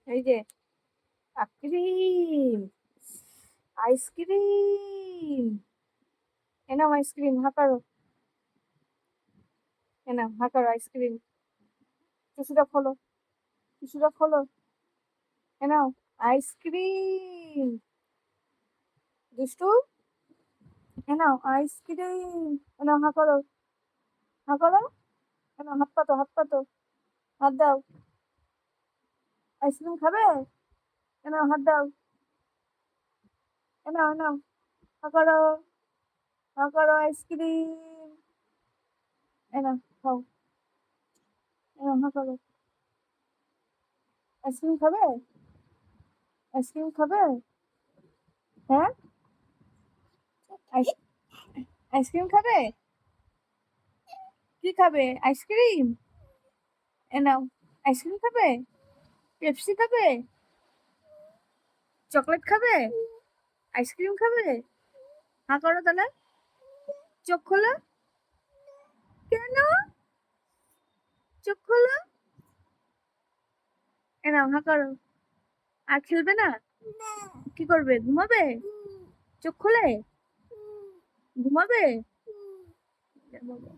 এই যে ice cream, ice cream. এনাও ice cream, হাঁকারো। এনাও হাঁকারো ice cream. টিস্যুটা খোলো, টিস্যুটা খোলো। এনাও আইসক্রিম। দুষ্টু, এনাও আইসক্রিম। এনাও হাঁকারো, হাঁকারো। এনাও হাত পাতো, হাত পাতো, হাত দাও। আইসক্রিম খাবে? এনাও হাত দাও। এনাও, এনাও হাঁকারো, হাঁকারো আইসক্রিম। এনাও খাও, এনাও হাঁকারো। আইসক্রিম খাবে? আইসক্রিম খাবে? হ্যাঁ, আইস- আইসক্রিম খাবে? কি খাবে? আইসক্রিম? এ নাও, আইসক্রিম খাবে? পেপসি খাবে? চকলেট খাবে? আইসক্রিম খাবে? হাঁ করো তাহলে, চোখ খোলো। কেন? চোখ খোলো। এ নাও, হাঁ করো। আর খেলবে না? কি করবে? ঘুমাবে? চোখ খুলে ঘুমাবে? ঘুমাবে।